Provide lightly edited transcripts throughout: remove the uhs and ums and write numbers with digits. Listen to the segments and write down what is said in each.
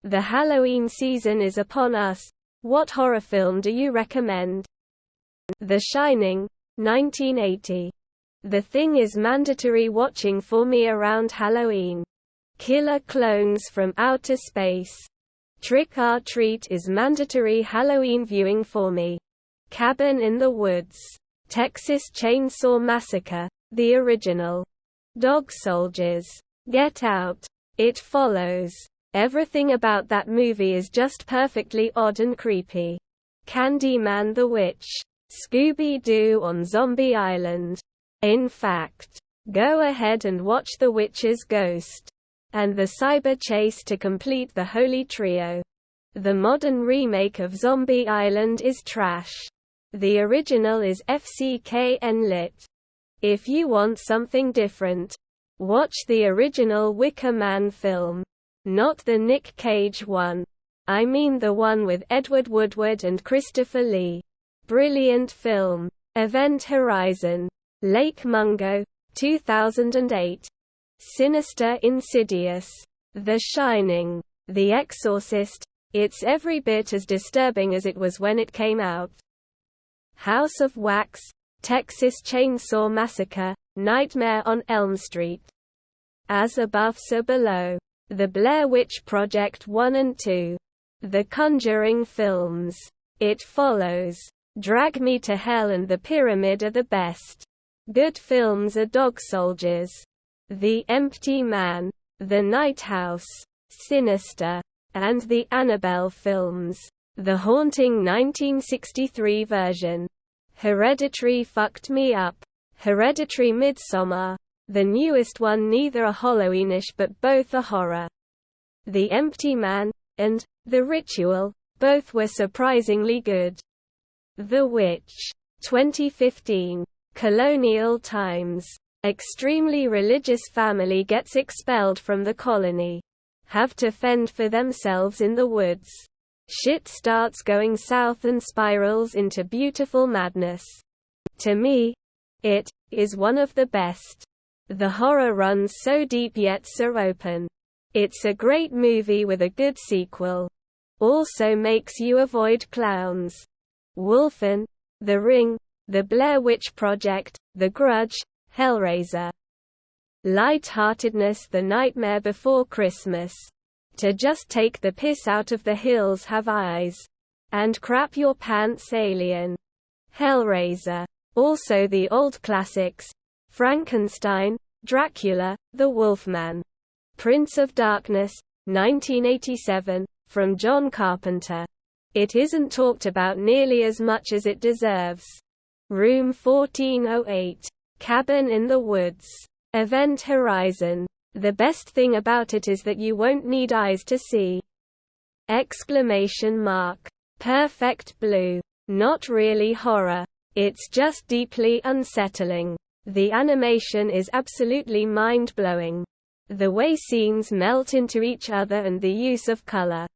The Halloween season is upon us. What horror film do you recommend? The Shining, 1980. The Thing is mandatory watching for me around Halloween. Killer Clones from Outer Space. Trick or Treat is mandatory Halloween viewing for me. Cabin in the Woods. Texas Chainsaw Massacre, the original. Dog Soldiers. Get Out. It Follows. Everything about that movie is just perfectly odd and creepy. Candyman the Witch. Scooby-Doo on Zombie Island. In fact, go ahead and watch The Witch's Ghost. And the Cyber Chase to complete the holy trio. The modern remake of Zombie Island is trash. The original is FCKN lit. If you want something different, watch the original Wicker Man film. Not the Nick Cage one. I mean the one with Edward Woodward and Christopher Lee. Brilliant film. Event Horizon. Lake Mungo, 2008. Sinister Insidious. The Shining. The Exorcist. It's every bit as disturbing as it was when it came out. House of Wax. Texas Chainsaw Massacre. Nightmare on Elm Street. As Above So Below. The Blair Witch Project 1 and 2. The Conjuring films. It Follows. Drag Me to Hell and The Pyramid are the best. Good films are Dog Soldiers. The Empty Man. The Night House. Sinister. And the Annabelle films. The Haunting 1963 version. Hereditary fucked me up. Hereditary Midsommar. The newest one, neither are Halloweenish but both are horror. The Empty Man, and The Ritual, both were surprisingly good. The Witch. 2015. Colonial Times. Extremely religious family gets expelled from the colony. Have to fend for themselves in the woods. Shit starts going south and spirals into beautiful madness. To me, it is one of the best. The horror runs so deep yet so open. It's a great movie with a good sequel. Also makes you avoid clowns. Wolfen, The Ring, The Blair Witch Project, The Grudge, Hellraiser. Light-heartedness, The Nightmare Before Christmas. To just take the piss out of The Hills Have Eyes. And crap your pants, Alien. Hellraiser. Also the old classics. Frankenstein, Dracula, The Wolfman. Prince of Darkness, 1987, from John Carpenter. It isn't talked about nearly as much as it deserves. Room 1408. Cabin in the Woods. Event Horizon. The best thing about it is that you won't need eyes to see. Exclamation mark. Perfect Blue. Not really horror. It's just deeply unsettling. The animation is absolutely mind-blowing. The way scenes melt into each other and the use of color.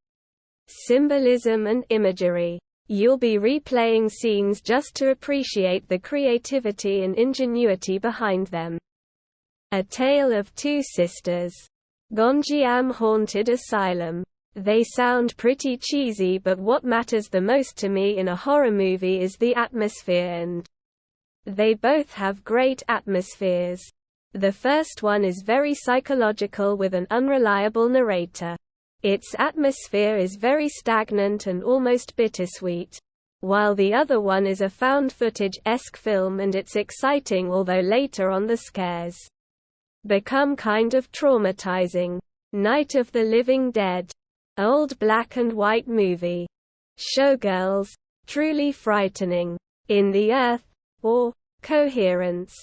Symbolism and imagery. You'll be replaying scenes just to appreciate the creativity and ingenuity behind them. A Tale of Two Sisters. Gonjiam Haunted Asylum. They sound pretty cheesy, but what matters the most to me in a horror movie is the atmosphere, and they both have great atmospheres. The first one is very psychological with an unreliable narrator. Its atmosphere is very stagnant and almost bittersweet. While the other one is a found footage-esque film, and it's exciting, although later on the scares become kind of traumatizing. Night of the Living Dead. Old black and white movie. Showgirls. Truly frightening. In the Earth. Or Coherence.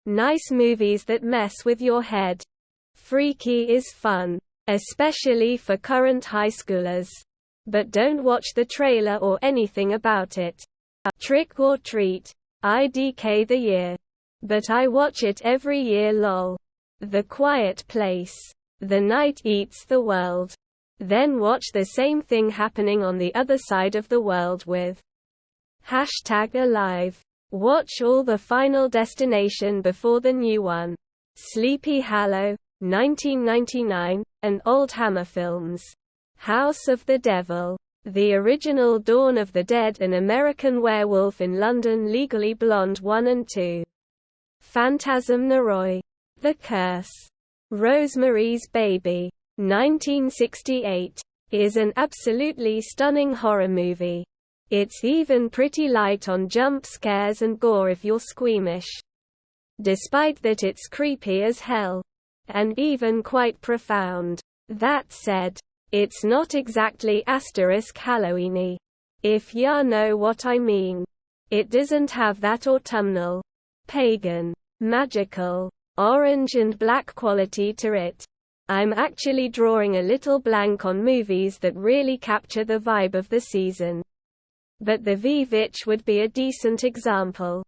Nice movies that mess with your head. Freaky is fun. Especially for current high schoolers. But don't watch the trailer or anything about it. Trick or Treat. IDK the year. But I watch it every year lol. The Quiet Place. The Night Eats the World. Then watch the same thing happening on the other side of the world with #Alive. Watch all the Final Destination before the new one. Sleepy Hollow, 1999, and old Hammer films. House of the Devil. The original Dawn of the Dead, An American Werewolf in London, Legally Blonde 1 and 2. Phantasm Noroi. The Curse. Rosemary's Baby. 1968. Is an absolutely stunning horror movie. It's even pretty light on jump scares and gore if you're squeamish. Despite that, it's creepy as hell. And even quite profound. That said, it's not exactly *Halloweeny. If ya know what I mean. It doesn't have that autumnal, pagan, magical, orange and black quality to it. I'm actually drawing a little blank on movies that really capture the vibe of the season. But The Witch would be a decent example.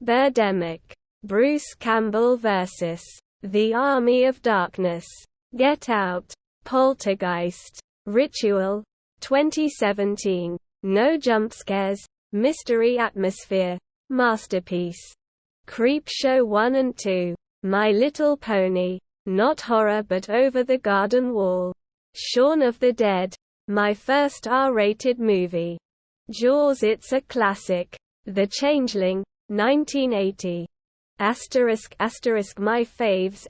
Birdemic. Bruce Campbell vs. The Army of Darkness. Get Out. Poltergeist. Ritual. 2017. No jump scares, mystery atmosphere. Masterpiece. Creepshow 1 and 2. My Little Pony. Not horror but Over the Garden Wall. Shaun of the Dead. My first R-rated movie. Jaws. It's a classic. The Changeling. 1980. **** My faves****.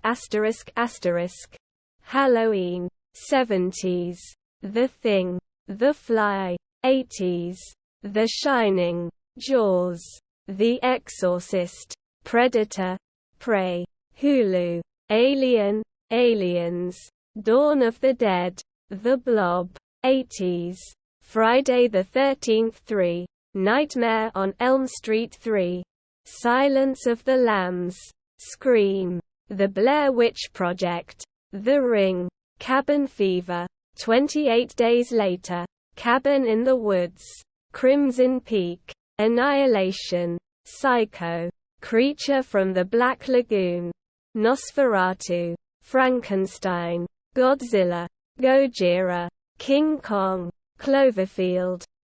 Halloween. 70s. The Thing. The Fly. 80s. The Shining. Jaws. The Exorcist. Predator. Prey. Hulu. Alien. Aliens. Dawn of the Dead. The Blob. 80s. Friday the 13th 3. Nightmare on Elm Street 3. Silence of the Lambs. Scream. The Blair Witch Project. The Ring. Cabin Fever. 28 Days Later. Cabin in the Woods. Crimson Peak. Annihilation. Psycho. Creature from the Black Lagoon. Nosferatu. Frankenstein. Godzilla. Gojira. King Kong. Cloverfield.